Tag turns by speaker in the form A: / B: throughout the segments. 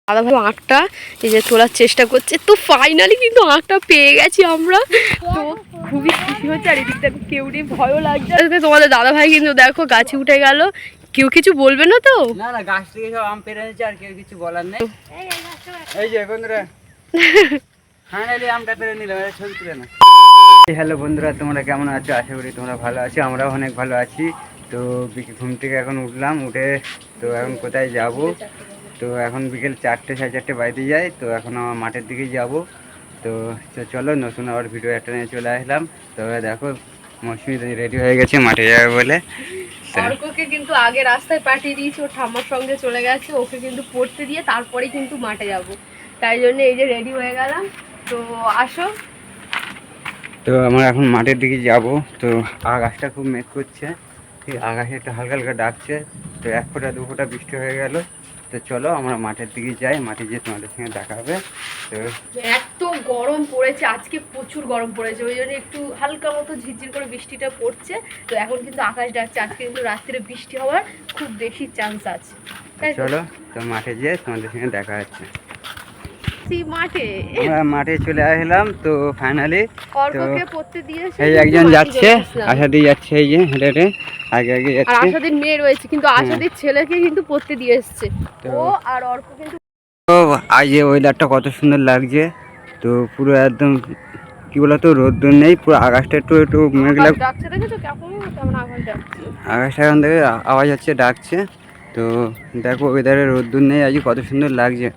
A: দাদা ভাই আঁকটা এই যে তোলার চেষ্টা করছে, তো ফাইনালি কিন্তু আঁকটা পেয়ে গেছি আমরা। তো খুবই খুশি হচ্ছে, আর এদিকটা কেউ নেই, ভয়ও লাগছে। তোমাদের দাদা ভাই কিন্তু দেখো গাছে উঠে গেল, কেউ কিছু বলবে না তো?
B: না না, গাছ থেকে সব আম পেড়ে নিচ্ছে, আর কেউ কিছু বলার নেই। এই যে বন্ধুরা ফাইনালি আমটা পেড়ে নিলাম, ছবি তুলে না। হ্যালো বন্ধুরা, তোমরা কেমন আছো? আশা করি তোমরা ভালো আছো, আমরাও অনেক ভালো আছি। তো ঘুম থেকে এখন উঠলাম, উঠে তো এখন কোথায় যাব? তো এখন বিকেল 4টে 4:30 বাজতে যায়। তো এখন আমার মাঠের দিকেই যাব। তো চলো নতুন আবার ভিডিও একটা নিয়ে চলে আসলাম। তো দেখো মৌসুমি রেডি হয়ে গেছে মাঠে যাবে বলে।
A: অর্ককে কিন্তু আগে রাস্তায় পাঠিয়ে দিয়েছি, ও ঠাম্মার সঙ্গে চলে গেছে, ওকে কিন্তু পড়তে দিয়ে তারপরে কিন্তু মাঠে যাব। তাই জন্য এই যে রেডি হয়ে গেলাম। তো আসো।
B: তো আমরা এখন মাঠের দিকে যাব। তো আকাশটা খুব মেঘ করছে, ঠিক আকাশে একটু হালকা হালকা ডাকছে। তো 1 ফোঁটা 2 ফোঁটা বৃষ্টি হয়ে গেল। তো চলো আমরা মাঠের দিকে যাই, মাঠে গিয়ে তোমাদের সঙ্গে দেখা হবে। তো
A: এত গরম পড়েছে আজকে, প্রচুর গরম পড়েছে, ওই জন্য একটু হালকা মতো ঝিরঝির করে বৃষ্টিটা পড়ছে। তো এখন কিন্তু আকাশ ডাকছে, আজকে কিন্তু রাত্রে বৃষ্টি হওয়ার খুব বেশি চান্স আছে।
B: চলো তো মাঠে গিয়ে তোমাদের সঙ্গে দেখা হচ্ছে।
A: মাঠে
B: আমরা মাঠে চলে আসলাম। তো ফাইনালি
A: অর্ককে পড়তে দিয়েছে,
B: এই একজন যাচ্ছে, আশাদি যাচ্ছে, এই যে হেঁটে হেঁটে আগে আগে যাচ্ছে।
A: আর আশাদির মেয়ে রয়েছে, কিন্তু আশাদির ছেলেকে কিন্তু পড়তে দিয়ে এসছে ও। আর অর্ক কিন্তু
B: তো আজ এই ওয়েদারটা কত সুন্দর লাগছে। তো পুরো একদম কি বলতো, রোদ্দুর নেই, পুরো আকাশটা একটু একটু মেঘলা
A: ডাকছে, দেখেছো কেমন আকাশ ডাকছে?
B: আকাশটা এখান থেকে আওয়াজ হচ্ছে, ডাকছে। তো দেখো ওয়েদারে রোদ্দুর নেই, আজ কত সুন্দর লাগছে।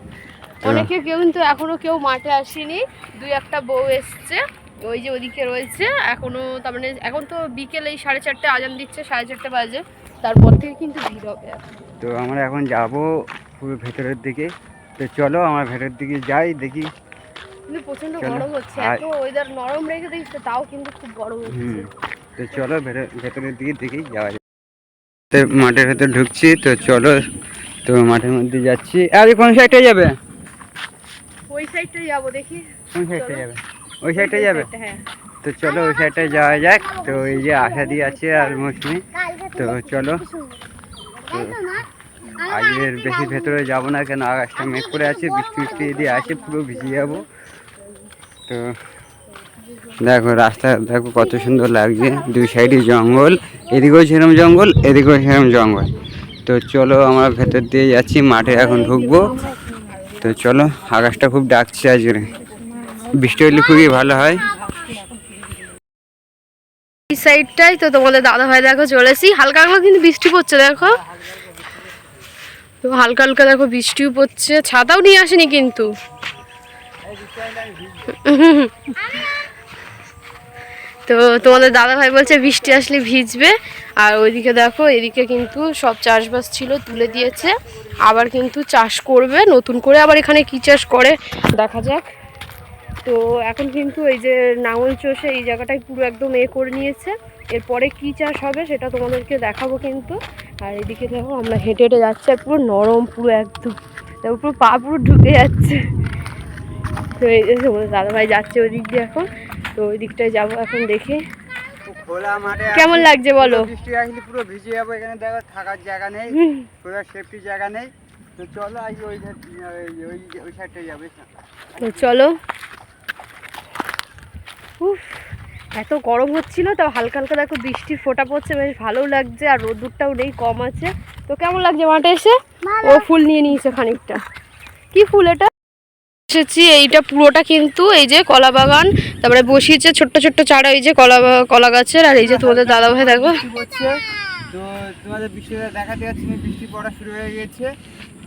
A: অনেকে কেউ কিন্তু এখনো কেউ মাঠে আসেনি, 2-1টা বউ এসছে, ওই যে ওদিকে রয়েছে এখনো। তার মানে এখন তো বিকেল এই 4:30 আজান দিচ্ছে, 4:30 বাজে, তারপর থেকে কিন্তু ভিড় হবে।
B: তো আমরা এখন যাব পুরো ভেতরের দিকে। তো চলো আমরা ভেতরের দিকে যাই, দেখি।
A: কিন্তু প্রচন্ড গরম হচ্ছে, এত ওয়েদার নরম রেখে দিচ্ছে, তাও কিন্তু খুব গরম হচ্ছে।
B: তো চলো ভেতরের দিকে দেখি যাওয়া যায়। তো মাঠের ভেতর ঢুকছি, তো চলো। তো মাঠের মধ্যে যাচ্ছি। আর কোন সাইডে যাবে?
A: ওই সাইডটাই যাবো, দেখি
B: কোন সাইডটা যাবে? ওই সাইডটা যাবে?
A: হ্যাঁ।
B: তো চলো ওই সাইডটায় যাওয়া যাক। তো এই যে আশাদি আছে আর মৌসুমি, তো চলো। তো আজকের বেশি ভেতরে যাব না, কেন আকাশটা মেঘ করে আছে, বৃষ্টি বৃষ্টি যদি আসে পুরো ভিজে যাবো। তো দেখো রাস্তা দেখো কত সুন্দর লাগছে, দুই সাইডে জঙ্গল, এদিকেও সেরকম জঙ্গল, এদিকেও সেরকম জঙ্গল। তো চলো আমরা ভেতর দিয়ে যাচ্ছি, মাঠে এখন ঢুকবো। তো চলো, আকাশটা খুব ডাকছে, আজকে বৃষ্টি হলে খুবই ভালো হয়।
A: এই সাইডটাই তো তোমাদের দাদা ভাই দেখো চলেছি, হালকা হালকা কিন্তু বৃষ্টি পড়ছে দেখো। তো হালকা হালকা দেখো বৃষ্টিও পড়ছে, ছাতাও নিয়ে আসেনি কিন্তু। তো তোমাদের দাদা ভাই বলছে বৃষ্টি আসলে ভিজবে। আর ওইদিকে দেখো, এদিকে কিন্তু সব চাষবাস ছিল তুলে দিয়েছে, আবার কিন্তু চাষ করবে নতুন করে। আবার এখানে কি চাষ করে দেখা যাক। তো এখন কিন্তু এই যে নাঙল চষে এই জায়গাটাই পুরো একদম করে নিয়েছে, এরপরে কি চাষ হবে সেটা তোমাদেরকে দেখাবো কিন্তু। আর এদিকে দেখো আমরা হেঁটে হেঁটে যাচ্ছি, আর পুরো নরম, পুরো একদম দেখো পুরো পা পুরো ঢুকে যাচ্ছে। তো এই যে তোমাদের দাদা ভাই যাচ্ছে ওই দিক দিয়ে এখন, তো ওই দিকটায় যাবো এখন দেখে
B: খোলা মাঠে
A: কেমন লাগছে বলো।
B: বৃষ্টি আসলে পুরো ভিজে যাবো, এখানে দেখো থাকার জায়গা নেই, পুরো সেফটি জায়গা নেই। তো চলো আজ ওই সাইডটাই যাবে।
A: তো চলো। এত গরম হচ্ছিল, তাও হালকা হালকা দেখো বৃষ্টির ফোঁটা পড়ছে, বেশ ভালোও লাগছে, আর রোদ্দুরটাও নেই, কম আছে। তো কেমন লাগছে মাঠে এসে? ও ফুল নিয়ে নিয়েছে খানিকটা। কি ফুল এটা? এসেছি এইটা পুরোটা কিন্তু এই যে কলা বাগান, তারপরে বসিয়েছে ছোট্ট ছোট্ট চারা, এই যে কলা গাছের। আর এই যে তোমাদের দাদা ভাই দেখো,
B: তো তোমাদের বৃষ্টিটা দেখাতে যাচ্ছি, বৃষ্টি পড়া শুরু হয়ে গেছে।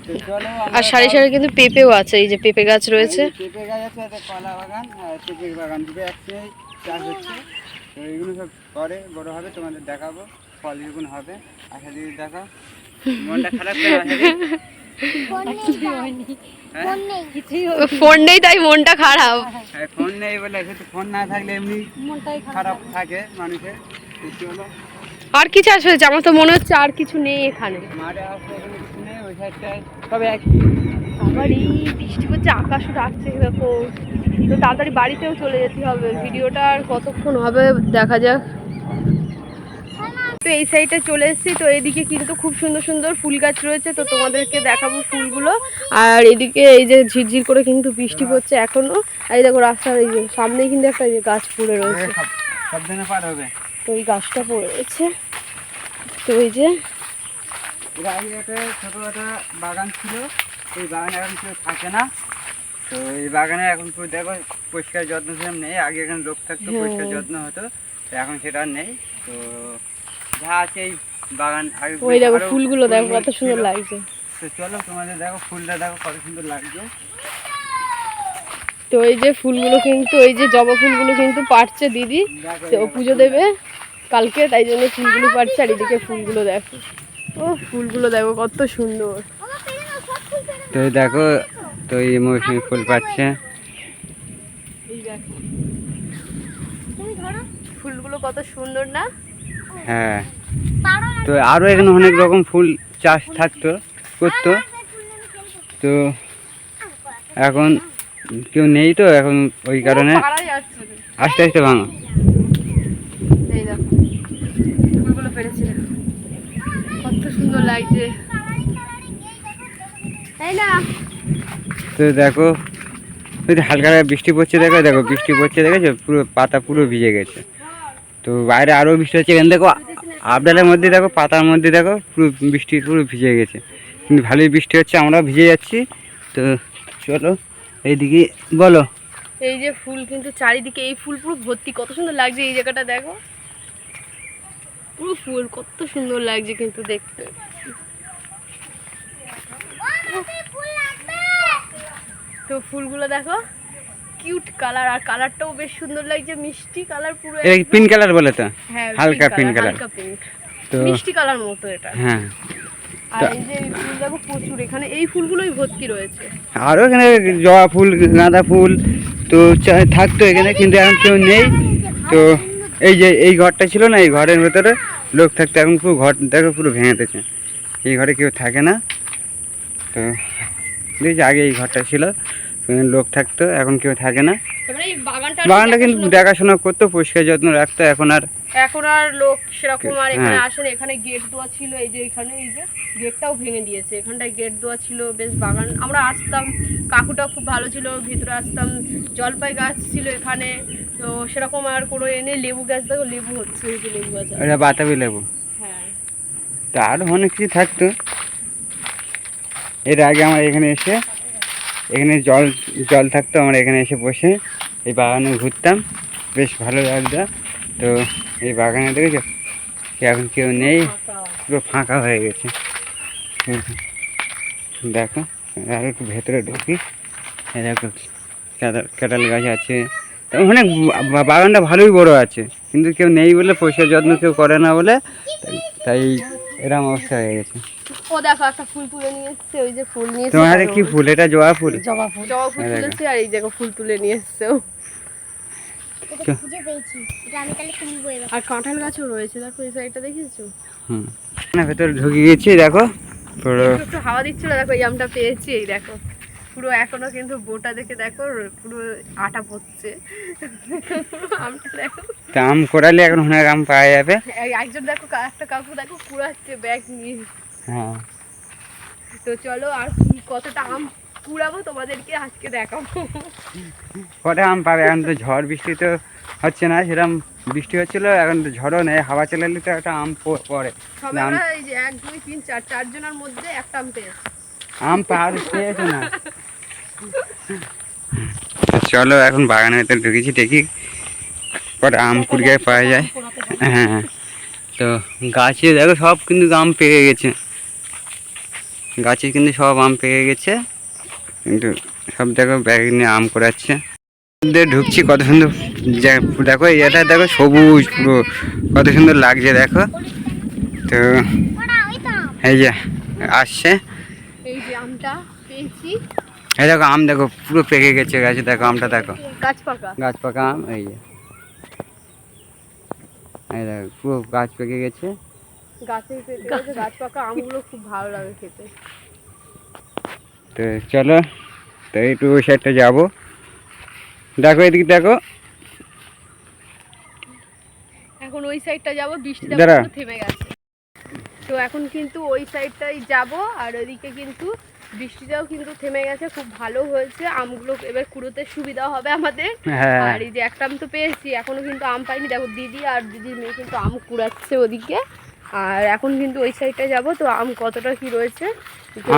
B: তো চলো,
A: আর সারি সারি কিন্তু পেঁপেও আছে, এই যে পেঁপে গাছ রয়েছে,
B: পেঁপে গাছ আছে, একটা কলা বাগান আর পেঁপে বাগান, দুটো একসাথে চাষ হচ্ছে। তো এগুলো সব পরে বড় হবে, তোমাদের দেখাবো ফল যখন হবে। আশা দিদি দেখা, মনটা খারাপ করে
A: ফোন নেই তাই মনটা খারাপ।
B: ফোন নেই বলে, ফোন না থাকলে এমনি মনটাই খারাপ থাকে মানুষের। চলো,
A: আর কি চাষ হয়েছে? আমার তো মনে হচ্ছে আর কিছু নেই এখানে।
B: মাঠে আসতে এখানে কিছু নেই, ওই সাইডটায় তবে
A: আবার এই বৃষ্টি হচ্ছে, আকাশও ডাকছে দেখো। তো তাড়াতাড়ি বাড়িতেও চলে যেতে হবে, ভিডিওটা আর কতক্ষণ হবে দেখা যাক। তো এই সাইডে চলে এসেছি। তো এদিকে কিন্তু খুব সুন্দর সুন্দর ফুল গাছ রয়েছে, তো তোমাদেরকে দেখাবো ফুলগুলো। আর এদিকে এই যে ঝিরঝির করে কিন্তু বৃষ্টি পড়ছে এখনো। আর এই দেখো রাস্তার এই যে সামনেই কিন্তু একটা যে গাছ পড়ে রয়েছে,
B: সাবধানে পার হবে।
A: তো এই গাছটা পড়ে রয়েছে। তো এই যে
B: এর আগে একটা ছোটো একটা বাগান ছিল, এই বাগানে এখন কেউ থাকে না। তো এই বাগানে এখন পুরো দেখো পরিষ্কার যত্ন সেরকম নেই। আগে এখানে লোক থাকতো, পরিষ্কার যত্ন হতো, তো এখন সেটা আর নেই। তো যা আছে এই বাগান আগে
A: ওই দেখো ফুলগুলো দেখো কত সুন্দর লাগছে।
B: তো চলো তোমাদের দেখো ফুলটা দেখো কত সুন্দর লাগছে।
A: তো এই যে ফুলগুলো কিন্তু এই যে জবা ফুলগুলো কিন্তু পাড়ছে দিদি, তো পুজো দেবে কালকে, তাই জন্য ফুলগুলো পাড়ছে। আর এদিকে ফুলগুলো দেখো, ও ফুলগুলো দেখো কত সুন্দর।
B: তো এই দেখো, তো এই মৌসুমি ফুল পাচ্ছে।
A: এই দেখো ফুলগুলো কত সুন্দর না?
B: হ্যাঁ, তো আরও এখানে অনেক রকম ফুল চাষ থাকতো, করতো। তো এখন কেউ নেই, তো এখন ওই কারণে আস্তে আস্তে ভাঙা।
A: এই দেখো ফুলগুলো পেরেছি, কত সুন্দর লাগছে, তাই না?
B: তো দেখো ওই যে হালকা হালকা বৃষ্টি পড়ছে, দেখো দেখো বৃষ্টি পড়ছে, দেখেছো পুরো পাতা পুরো ভিজে গেছে। তো বাইরে আরও বৃষ্টি হচ্ছে, এখানে দেখো আবডালের মধ্যে দেখো পাতার মধ্যে দেখো পুরো বৃষ্টি পুরো ভিজে গেছে, কিন্তু ভালোই বৃষ্টি হচ্ছে, আমরা ভিজে যাচ্ছি। তো চলো এইদিকে বলো।
A: এই যে ফুল কিন্তু চারিদিকে এই ফুল পুরো ভর্তি, কত সুন্দর লাগছে। এই জায়গাটা দেখো পুরো ফুল, কত সুন্দর লাগছে কিন্তু দেখতে। তো ফুলগুলো দেখো কিউট কালার, আর কালারটাও বেশ সুন্দর লাগছে, মিষ্টি কালার পুরো।
B: এই পিঙ্ক কালার বলে তো,
A: হ্যাঁ
B: হালকা পিঙ্ক কালার,
A: হালকা পিঙ্ক,
B: তো
A: মিষ্টি কালার মতো এটা।
B: হ্যাঁ,
A: আর এই যে ফুল দেখো প্রচুর, এখানে এই ফুলগুলোই ভর্তি রয়েছে।
B: আরও এখানে জবা ফুল, গাঁদা ফুল তো থাকতো এখানে, কিন্তু এখন কেউ নেই। তো এই যে এই ঘরটা ছিল না, এই ঘরের ভেতরে লোক থাকতো, এখন পুরো ঘর দেখো পুরো ভেঙেতেছে, এই ঘরে কেউ থাকে না। তো দেখছি আগে এই ঘরটা ছিল, লোক থাকতো, এখন কেউ থাকে না।
A: তারপরে এই
B: বাগানটা কিন্তু দেখাশোনা করতো, পরিষ্কার যত্ন রাখতো। এখন আর
A: লোক সেরকম আর এখানে
B: হ্যাঁ।
A: আসে না। এখানে গেট দেওয়া ছিল, এই যে এখানে এই যে গেটটাও ভেঙে দিয়েছে। এখানটায় গেট দেওয়া ছিল, বেশ বাগান আমরা আসতাম, কাকুটা খুব ভালো ছিল, ভিতরে আসতাম, জলপাই গাছ ছিল এখানে। তো সেরকম আর কোনো এনে লেবু গাছ দেখো, লেবু হচ্ছে, এই যে লেবু গাছ আছে।
B: এটা বাতাবি লেবু,
A: হ্যাঁ
B: তো আরও অনেক কিছু থাকতো। এর আগে আমার এখানে এসে, এখানে জল থাকতো, আমরা এখানে এসে বসে এই বাগানে ঘুরতাম, বেশ ভালো লাগতো। তো এই বাগানে দেখেছো এখন কেউ নেই, পুরো ফাঁকা হয়ে গেছে। দেখো আর একটু ভেতরে ঢুকি, এই দেখো কাঁঠাল গাছ আছে, তো অনেক বাগানটা ভালোই বড় আছে, কিন্তু কেউ নেই বলে, পরিষ্কার যত্ন কেউ করে না বলে, তাই এরকম অবস্থা হয়ে গেছে।
A: ও দেখো একটা ফুল তুলে নিয়ে এসছে, ওই যে ফুল নিয়ে এসছে।
B: তোমার কি ফুল? এটা জবা ফুল,
A: জবা ফুল তুলেছে, আর এই দেখো ফুল তুলে নিয়ে এসছে। আর কাঁঠাল গাছও রয়েছে, দেখো এই সাইডটা দেখেছো?
B: ভেতরে ঢুকে গেছি, দেখো পুরো
A: একটু হাওয়া দিচ্ছিল, দেখো এই আমটা পেয়েছি, এই দেখো পুরো এখনো কিন্তু বোটা দেখে দেখো পুরো আটা পড়ছে। আমটা দেখো,
B: তা আম কোরালে এখন অনেক আম পাওয়া যাবে।
A: একজন দেখো একটা কাকু দেখো কুড়াচ্ছে ব্যাগ নিয়ে।
B: হ্যাঁ,
A: তো চলো আর কতটা আম কুড়াবো তোমাদেরকে আজকে দেখাবো।
B: কটা আম পাবে? এখন তো ঝড় বৃষ্টি তো হচ্ছে না, সেরকম বৃষ্টি হচ্ছিল, এখন তো ঝড়ও নেই, হাওয়া চালালে তো একটা আম পড়ে।
A: সবাই আমরা এই যে 1 2 3 4 চারজনের মধ্যে একটা আম পেয়েছি।
B: আম পাহাড় পেয়েছো না? চলো এখন বাগানের ভেতরে ঢুকেছি, দেখি কটা আম কুড়িয়ে পাওয়া যায়। হ্যাঁ, তো গাছে দেখো সব কিন্তু আম পেকে গেছে, গাছে কিন্তু সব আম পেকে গেছে, কিন্তু সব দেখো ব্যাগ নিয়ে আম কুড়াচ্ছে। ঢুকছি, কত সুন্দর দেখো, এটা দেখো সবুজ পুরো, কত সুন্দর লাগছে দেখো। তো এই যে আসছে,
A: এই যে আমটা পেয়েছি,
B: এই দেখো আম দেখো পুরো পেকে গেছে গাছে, দেখো আমটা দেখো, গাছ পাকা আম। এই যে এই দেখো পুরো গাছ পেকে গেছে,
A: গাছ পাকা আমগুলো খুব ভালো লাগে খেতে।
B: তো চলো, তো একটু ওই সাইডটা যাবো, দেখো এদিকে দেখো,
A: এখন ওই সাইডটা যাবো, বৃষ্টি
B: দাঁড়া।
A: থেমে গেছে। তো এখন কিন্তু ওই সাইডটাই যাব, আর ওইদিকে কিন্তু বৃষ্টিটাও কিন্তু থেমে গেছে, খুব ভালো হয়েছে। আমগুলো এবার কুড়োতে সুবিধা হবে আমাদের।
B: হ্যাঁ।
A: আর এই যে একটা আম তো পেয়েছি, এখনো কিন্তু আম পাইনি। দেখো দিদি আর দিদির মেয়ে কিন্তু আম কুড়াচ্ছে ওদিকে, আর এখন কিন্তু ওই সাইডটায় যাব। তো আম কতটা কি রয়েছে,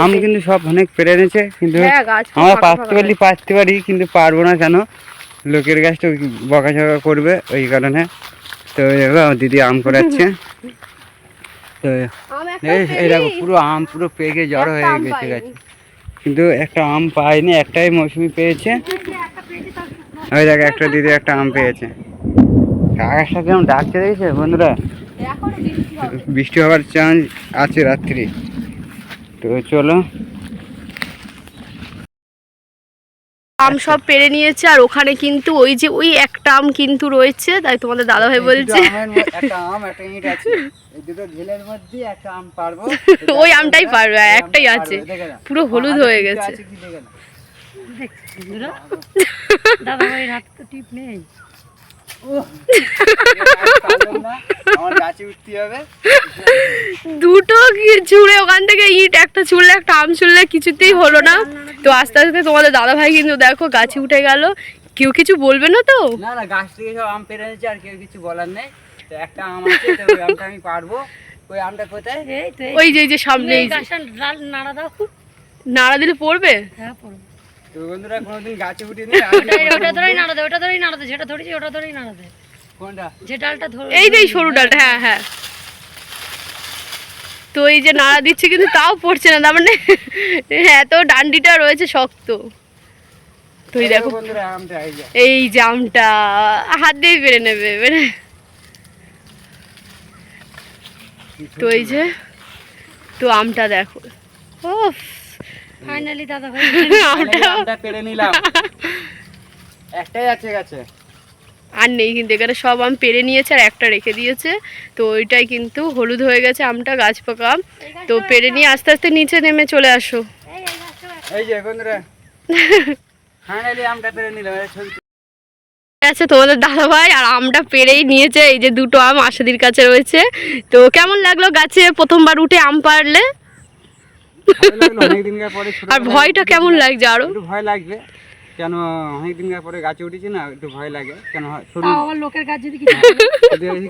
B: আম কিন্তু সব অনেক পেরে এনেছে, কিন্তু
A: হ্যাঁ গাছ
B: আমরা পারতে পারি কিন্তু পারবো না, কেন লোকের গাছ তো বকাঝকা করবে ওই কারণে। তো এবার দিদি আম করাচ্ছে। তো এই দেখো পুরো আম পুরো পেকে জড়ো হয়ে গেছে, কিন্তু একটা আম পাইনি, একটাই মৌসুমি পেয়েছে। ওই দেখো একটা দিদি একটা আম পেয়েছে। আকাশটা কেমন ডাকছে দেখেছে বন্ধুরা, বৃষ্টি হওয়ার চান্স আছে রাত্রি। তো চলো,
A: আম সব পেরে নিয়েছে, আর ওখানে কিন্তু ওই যে ওই একটা আম কিন্তু রয়েছে, তাই তোমাদের দাদাভাই বলছে
B: একটা আম একটা ইট আছে, এই দুটো ঢিলের মধ্যে একটা আম পারবো।
A: ওই আমটাই পারবে, একটাই আছে, পুরো হলুদ হয়ে গেছে।
C: দাদাভাইয়ের হাতে তো টিপ নেই।
B: আমার গাছে উঠতে হবে।
A: দুটো ছুঁড়ে ওখান থেকে ইট একটা ছুঁড়লে একটা আম ছুঁড়লে কিছুতেই হলো না। তো আস্তে আস্তে তোমাদের দাদাভাই কিন্তু দেখো গাছে উঠে গেল। কেউ কিছু বলবে না তো?
B: না না, গাছ থেকে সব আম পেরে এনেছে, আর কেউ কিছু বলার নেই। তো একটা আম আছে, তো ওই আমটা আমি পারবো। ওই আমটা কোথায়?
C: এই তো
A: ওই যে সামনে
C: গাছটা নাড়া দাও।
A: নাড়া দিলে পড়বে।
C: হ্যাঁ পড়বে।
B: তো বন্ধুরা কোনোদিন গাছে উঠিনি,
C: ওটা ধরেই নাড়া দে, ওটা ধরেই নাড়া দে, যেটা ধরেছি ওটা ধরেই নাড়া দে।
B: কোনটা?
C: যে ডালটা ধরে
A: এই যে সরু ডালটা, হ্যাঁ হ্যাঁ। তো এই যে নাড়া দিচ্ছে কিন্তু তাও পড়ছে না, তার মানে হ্যাঁ তো ডান্ডিটা রয়েছে শক্ত। তো এই দেখো
B: বন্ধুরা আমটা
A: এই জামটা হাত দিয়ে পেরে নেবে এবারে। তো এই যে তো আমটা দেখো, ও
C: ফাইনালি দাদাভাই
B: আমটা পেরে নিলাম। একটাই আছে গাছে,
A: আর নেই কিন্তু এখানে সব আম পেরে নিয়েছে, আর একটা রেখে দিয়েছে। তো ওইটাই কিন্তু হলুদ হয়ে গেছে আমটা, গাছ পাকা আম। তো পেরে নিয়ে আস্তে আস্তে নিচে নেমে চলে আসো।
B: এই যে বন্ধুরা ফাইনালি আমটা পেরে নিলাম।
A: আছে তোমাদের দাদাভাই, আর আমটা পেরেই নিয়েছে। এই যে দুটো আম আশাদির কাছে রয়েছে। তো কেমন লাগলো গাছে প্রথমবার উঠে আম পারলে? আর ভয়টা কেমন লাগছে? আরো
B: একটু ভয় লাগবে, কেন অনেকদিন পরে গাছে উঠেছি না, একটু ভয় লাগে। কেন সরু
C: আমার লোকের গাছ যদি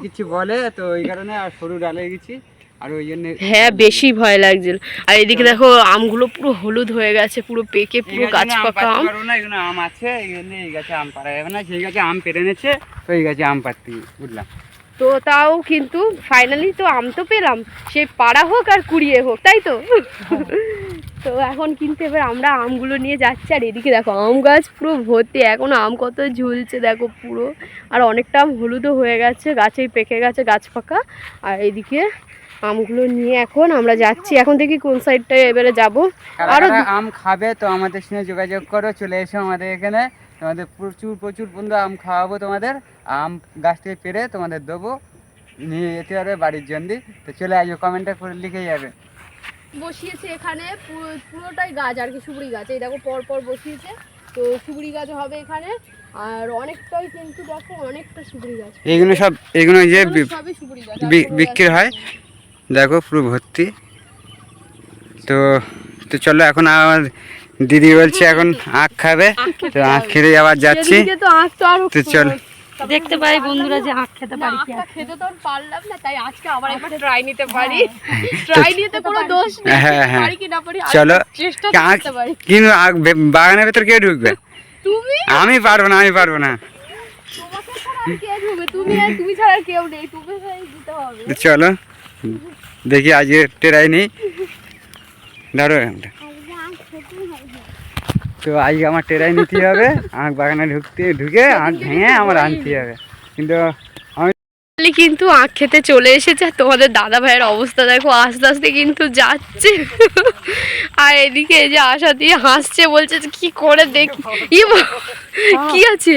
B: কিছু বলে, তো ওই কারণে আর সরু ডালে গেছি, আর ওই জন্য
A: হ্যাঁ বেশি ভয় লাগছিল। আর এদিকে দেখো আমগুলো পুরো হলুদ হয়ে গেছে, পুরো পেকে পুরো গাছ পাকা আম।
B: এখানে আম আছে, এই জন্য এই গাছে আম পাড়া যাবে না। সেই গাছে আম পেরে এনেছে, তো এই গাছে আম পাড়তে বুঝলাম।
A: তো তাও কিন্তু ফাইনালি তো আম তো পেলাম, সে পাড়া হোক আর কুড়িয়ে হোক, তাই তো? তো এখন কিন্তু এবার আমরা আমগুলো নিয়ে যাচ্ছি। আর এদিকে দেখো আম গাছ পুরো ভর্তি, এখনো আম কত ঝুলছে দেখো পুরো। আর অনেকটা আম হলুদও হয়ে গেছে, গাছেই পেকে গেছে, গাছ পাকা। আর এদিকে আমগুলো নিয়ে এখন আমরা যাচ্ছি। এখন দেখি কোন সাইডটায় এবারে যাবো।
B: আরো আম খাবে তো আমাদের সঙ্গে যোগাযোগ করো, চলে এসো আমাদের এখানে। তোমাদের প্রচুর বন্ধু আম খাওয়াবো, তোমাদের আম গাছ থেকে পেরে তোমাদের দেবো, নিয়ে যেতে পারবে বাড়ির জন্য। তো চলে আসবে, কমেন্টটা করে লিখে যাবে।
A: বসিয়েছে এখানে পুরোটাই গাছ আর কি, সুপুরি গাছ। এই দেখো পর পর বসিয়েছে, তো সুপুরি গাছ হবে এখানে। আর অনেকটাই কিন্তু দেখো অনেকটা সুপুরি গাছ,
B: এগুলো যে
A: সবই সুপুরি গাছ
B: বিক্রি হয়, দেখো পুরো ভর্তি। তো তো চলো, এখন আমার দিদি বলছে এখন আখ খাবে, তো আখ খেতে আবার যাচ্ছি। তো চলো,
C: দেখতে পাই বন্ধুরা যে আখ খেতে পারি।
A: খেতে তো পারলাম না, তাই আজকে আবার একবার ট্রাই নিতে পারি। ট্রাই নিতে কোনো দোষ নেই, পারি কি না পারি
B: চলো।
A: চেষ্টা করতে পারি।
B: কিন্তু বাগানের ভেতর কে ঢুকবে?
A: তুমি।
B: আমি পারবো না।
A: তোমাকে ছাড়া আর কে ঢুকবে? তুমি ছাড়া কেউ নেই, তুমি দিতে হবে।
B: চলো দেখি আজকে ট্রাই নেই, ধরো আমটা। তো আজকে আমার ট্রাই নিতে হবে, আখ বাগানে ঢুকে আখ ভেঙে আমার আনতে হবে।
A: কিন্তু আখ খেতে চলে এসেছে। আর তোমাদের দাদা ভাইয়ের অবস্থা দেখো, আস্তে আস্তে কিন্তু যাচ্ছে। আর এদিকে এই যে আশা দিয়ে হাসছে, বলছে কি করে দেখি কি আছে।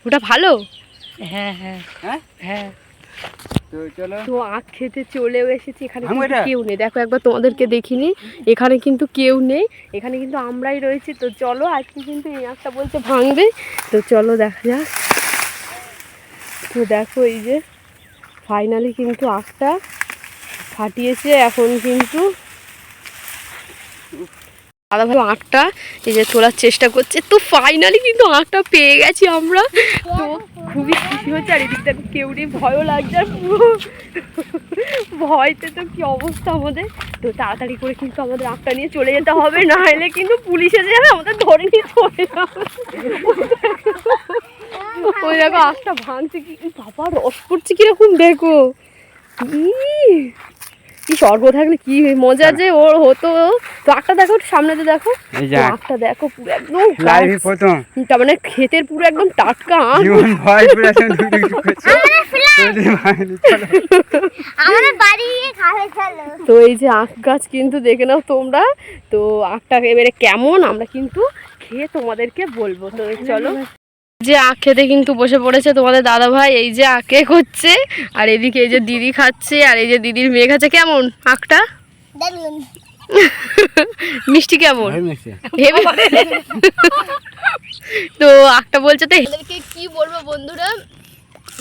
A: ওটা ভালো।
C: হ্যাঁ হ্যাঁ
B: হ্যাঁ
C: হ্যাঁ।
A: তো আখ খেতে চলেও এসেছি। এখানে কিন্তু কেউ নেই, দেখো একবার তোমাদেরকে দেখিনি। এখানে কিন্তু কেউ নেই, এখানে কিন্তু আমরাই রয়েছি। তো চলো, আজকে কিন্তু এই আখটা বলছে ভাঙবে, তো চলো দেখা যাক। তো দেখো এই যে ফাইনালি কিন্তু আখটা ফাটিয়েছে। এখন কিন্তু দাদা ভাই আখটা এই যে তোলার চেষ্টা করছে। তো ফাইনালি কিন্তু আখটা পেয়ে গেছি আমরা। তো খুবই খুশি হচ্ছে। আর এদিকটা কেউ নেই, ভয়ও লাগছে। আর পুরো ভয়তে তো কি অবস্থা আমাদের। তো তাড়াতাড়ি করে কিন্তু আমাদের আখটা নিয়ে চলে যেতে হবে, না হলে কিন্তু পুলিশ এসে যাবে, আমাদের ধরে নিয়ে চলে যাবে। ওই দেখো আখটা ভাঙছে, কি বাবা রস পড়ছে কিরকম দেখো। কি স্বর্গ থাকলে কি মজা যে ওর হতো। তো আখটা দেখো সামনেতে দেখো,
B: এই যে
A: আখটা দেখো পুরো একদম
B: লাইভে প্রথম
A: তার মানে ক্ষেতের পুরো একদম টাটকা আখ।
B: জীবন ভয় পুরো এখন ঢুকঢুক করছে।
D: আমাদের বাড়ি খাবে চলো।
A: তো এই যে আখ গাছ কিন্তু দেখে নাও তোমরা। তো আখটা এবারে কেমন আমরা কিন্তু খেয়ে তোমাদেরকে বলবো। তো চলো, যে আখ খেতে কিন্তু বসে পড়েছে তোমাদের দাদা ভাই। এই যে আখে করছে, আর এদিকে এই যে দিদি খাচ্ছে, আর এই যে দিদির মেয়ে খাচ্ছে। কেমন আখটা?
D: দারুন।
A: মিষ্টি কেমন? হেবি। তো আখটা বলছে তো এদেরকে কি বলবো বন্ধুরা।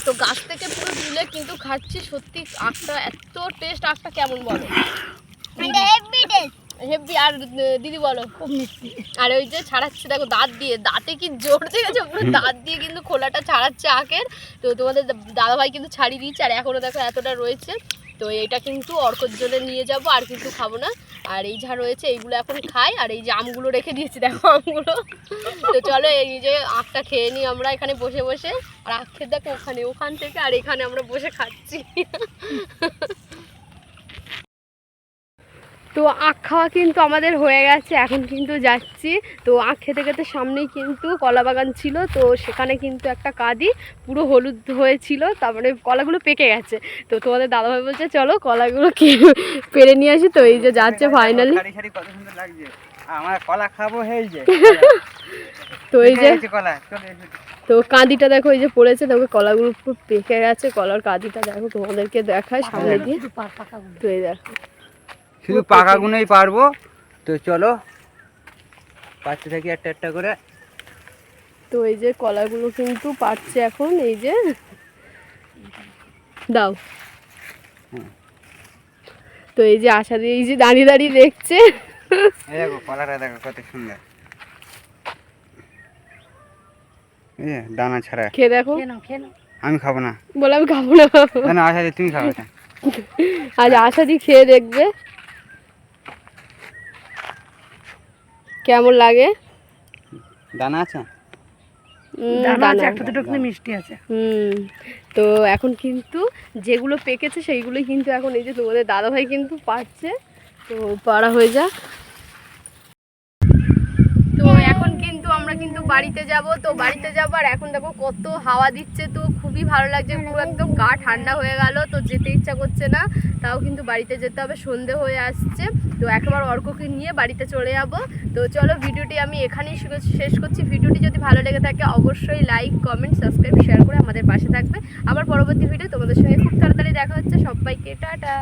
A: তো গাছ থেকে পুরো তুলে কিন্তু খাচ্ছি। সত্যি আখটা এত টেস্ট। আখটা কেমন বলো?
D: Heavy taste.
A: হেভি। আর দিদি বলো? খুব মিষ্টি। আর ওই যে ছাড়াচ্ছে দেখো দাঁত দিয়ে, দাঁতে কি জোর দেখেছো, পুরো দাঁত দিয়ে কিন্তু খোলাটা ছাড়াচ্ছে আখের। তো তোমাদের দাদাভাই কিন্তু ছাড়িয়ে দিচ্ছে, আর এখনও দেখো এতটা রয়েছে। তো এইটা কিন্তু অর্কর জন্য নিয়ে যাব, আর কিন্তু খাবো না। আর এই যা রয়েছে এইগুলো এখন খাই। আর এই যে আমগুলো রেখে দিয়েছি দেখো আমগুলো। তো চলো এই যে আখটা খেয়ে নিই আমরা এখানে বসে বসে। আর আখ খেয়ে দেখো ওখান থেকে, আর এখানে আমরা বসে খাচ্ছি। তো আখ খাওয়া কিন্তু আমাদের হয়ে গেছে, এখন কিন্তু যাচ্ছি। তো আখ খেতে খেতে সামনেই কিন্তু কলা বাগান ছিল। তো সেখানে কিন্তু একটা কাঁদি পুরো হলুদ হয়েছিল, তারপরে কলাগুলো পেকে গেছে। তো তোমাদের দাদাভাই বলছে চলো কলাগুলো পেরে নিয়ে আসি। তো এই যে যাচ্ছে ফাইনালি।
B: কত সুন্দর লাগছে, আমরা কলা খাবো। এই যে
A: তো এই যে
B: কলা চলে এসেছে।
A: তো কাঁদিটা দেখো এই যে পড়েছে, দেখো কলাগুলো পুরো পেকে গেছে। কলার কাঁদিটা দেখো তোমাদেরকে দেখায় সামনে দিয়ে। তো এই দেখো
B: শুধু পাকাগুলোই পারবো। তো চলো পাচ্ছে থাকি একটা একটা করে।
A: তো এই যে কলাগুলো কিন্তু পাচ্ছে এখন। এই যে দাও। তো এই যে আশা দিয়ে এই যে দাঁড়িয়ে দাঁড়িয়ে দেখছে।
B: এই দেখো কলাটা দেখো কত সুন্দর। এই যে দানা ছাড়া।
A: খেয়ে দেখো।
B: আমি খাবো না,
A: বলে আমি খাবো না।
B: না আশা দিয়ে তুমি খাবে না।
A: আজ আশা দিয়ে খেয়ে দেখবে কেমন লাগে।
B: দানা আছে,
C: মিষ্টি আছে।
A: তো এখন কিন্তু যেগুলো পেকেছে সেইগুলোই কিন্তু এখন এই যে তোমাদের দাদাভাই কিন্তু পাচ্ছে। তো পাড়া হয়ে যাক। তো এখন কিন্তু আমরা কিন্তু বাড়িতে যাব। তো বাড়িতে যাবো, আর এখন দেখো কত হাওয়া দিচ্ছে। তো খুবই ভালো লাগছে, পুরো একদম গা ঠান্ডা হয়ে গেল। তো যেতে ইচ্ছা করছে না, তাও কিন্তু বাড়িতে যেতে হবে, সন্ধে হয়ে আসছে। তো একবার অর্ককে নিয়ে বাড়িতে চলে যাব। তো চলো ভিডিওটি আমি এখানেই শেষ করছি। ভিডিওটি যদি ভালো লেগে থাকে অবশ্যই লাইক কমেন্ট সাবস্ক্রাইব শেয়ার করে আমাদের পাশে থাকবে। আবার পরবর্তী ভিডিও তোমাদের সঙ্গে খুব তাড়াতাড়ি দেখা হচ্ছে। সবাইকে টাটা।